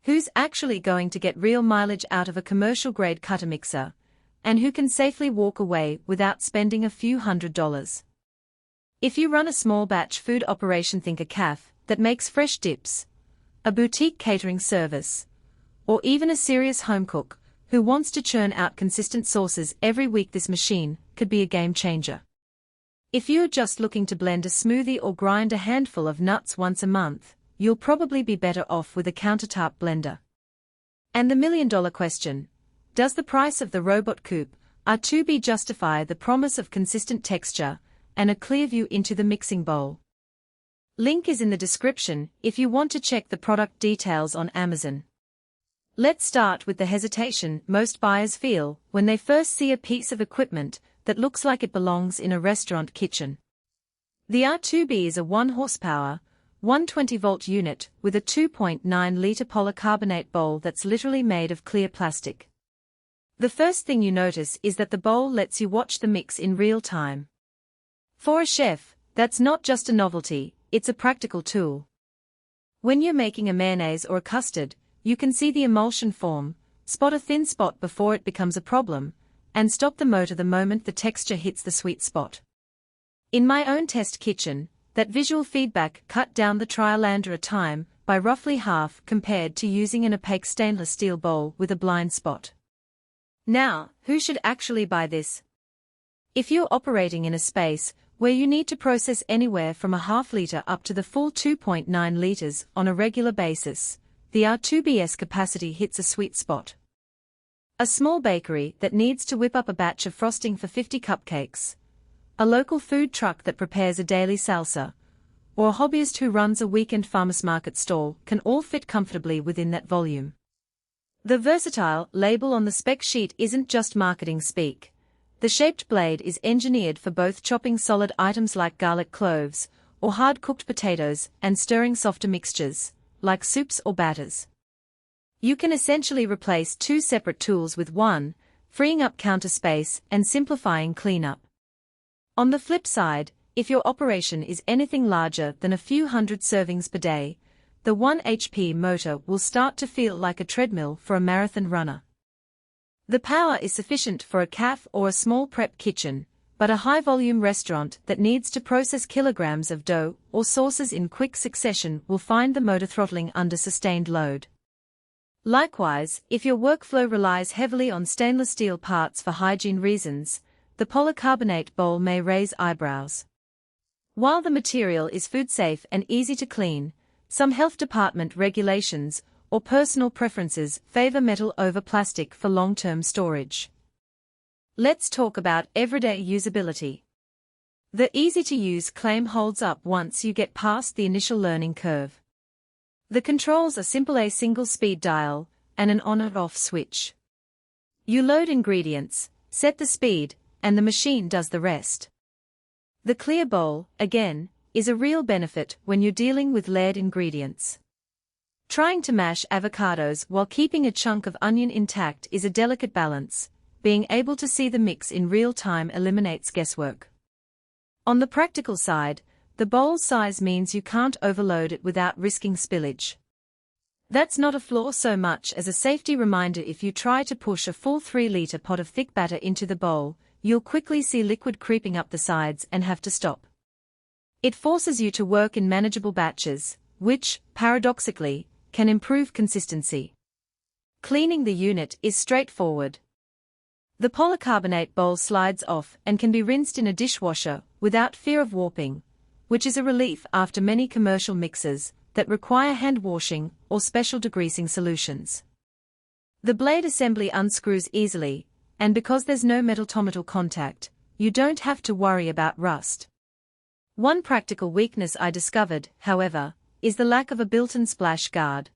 Who's actually going to get real mileage out of a commercial-grade cutter mixer, and who can safely walk away without spending a few $100s? If you run a small batch food operation, think a cafe that makes fresh dips, a boutique catering service, or even a serious home cook who wants to churn out consistent sauces every week, this machine could be a game changer. If you're just looking to blend a smoothie or grind a handful of nuts once a month, you'll probably be better off with a countertop blender. And the million-dollar question: does the price of the robot Coupe R2B justify the promise of consistent texture and a clear view into the mixing bowl? Link is in the description if you want to check the product details on Amazon. Let's start with the hesitation most buyers feel when they first see a piece of equipment that looks like it belongs in a restaurant kitchen. The R2B is a 1 horsepower, 120-volt unit with a 2.9-liter polycarbonate bowl that's literally made of clear plastic. The first thing you notice is that the bowl lets you watch the mix in real time. For a chef, that's not just a novelty, it's a practical tool. When you're making a mayonnaise or a custard, you can see the emulsion form, spot a thin spot before it becomes a problem, and stop the motor the moment the texture hits the sweet spot. In my own test kitchen, that visual feedback cut down the trial and error time by roughly half compared to using an opaque stainless steel bowl with a blind spot. Now, who should actually buy this? If you're operating in a space where you need to process anywhere from a half-liter up to the full 2.9 liters on a regular basis, the R2B's capacity hits a sweet spot. A small bakery that needs to whip up a batch of frosting for 50 cupcakes, a local food truck that prepares a daily salsa, or a hobbyist who runs a weekend farmers market stall can all fit comfortably within that volume. The versatile label on the spec sheet isn't just marketing speak. The shaped blade is engineered for both chopping solid items like garlic cloves, or hard-cooked potatoes and stirring softer mixtures, like soups or batters. You can essentially replace two separate tools with one, freeing up counter space and simplifying cleanup. On the flip side, if your operation is anything larger than a few hundred servings per day, the 1 HP motor will start to feel like a treadmill for a marathon runner. The power is sufficient for a cafe or a small prep kitchen, but a high-volume restaurant that needs to process kilograms of dough or sauces in quick succession will find the motor throttling under sustained load. Likewise, if your workflow relies heavily on stainless steel parts for hygiene reasons, the polycarbonate bowl may raise eyebrows. While the material is food-safe and easy to clean, some health department regulations or personal preferences favor metal over plastic for long-term storage. Let's talk about everyday usability. The easy-to-use claim holds up once you get past the initial learning curve. The controls are simple: a single speed dial and an on and off switch. You load ingredients, set the speed, and the machine does the rest. The clear bowl, again, is a real benefit when you're dealing with layered ingredients. Trying to mash avocados while keeping a chunk of onion intact is a delicate balance. Being able to see the mix in real time eliminates guesswork. On the practical side, the bowl size means you can't overload it without risking spillage. That's not a flaw so much as a safety reminder. If you try to push a full 3-liter pot of thick batter into the bowl, you'll quickly see liquid creeping up the sides and have to stop. It forces you to work in manageable batches, which, paradoxically, can improve consistency. Cleaning the unit is straightforward. The polycarbonate bowl slides off and can be rinsed in a dishwasher without fear of warping, which is a relief after many commercial mixers that require hand washing or special degreasing solutions. The blade assembly unscrews easily, and because there's no metal-to-metal contact, you don't have to worry about rust. One practical weakness I discovered, however, is the lack of a built-in splash guard.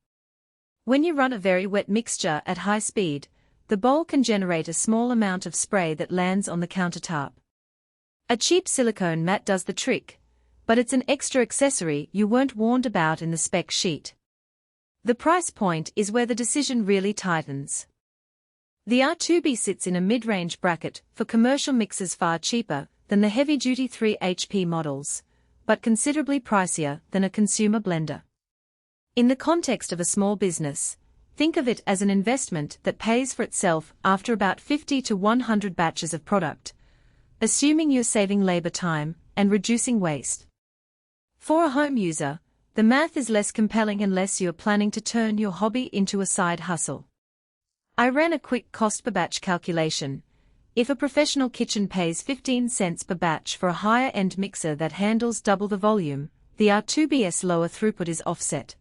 When you run a very wet mixture at high speed, the bowl can generate a small amount of spray that lands on the countertop. A cheap silicone mat does the trick, but it's an extra accessory you weren't warned about in the spec sheet. The price point is where the decision really tightens. The R2B sits in a mid-range bracket for commercial mixers, far cheaper than the heavy-duty 3 HP models, but considerably pricier than a consumer blender. In the context of a small business, Think of it as an investment that pays for itself after about 50 to 100 batches of product, assuming you're saving labor time and reducing waste. For a home user, the math is less compelling unless you're planning to turn your hobby into a side hustle. I ran a quick cost per batch calculation. If a professional kitchen pays 15 cents per batch for a higher-end mixer that handles double the volume, the R2B's lower throughput is offset.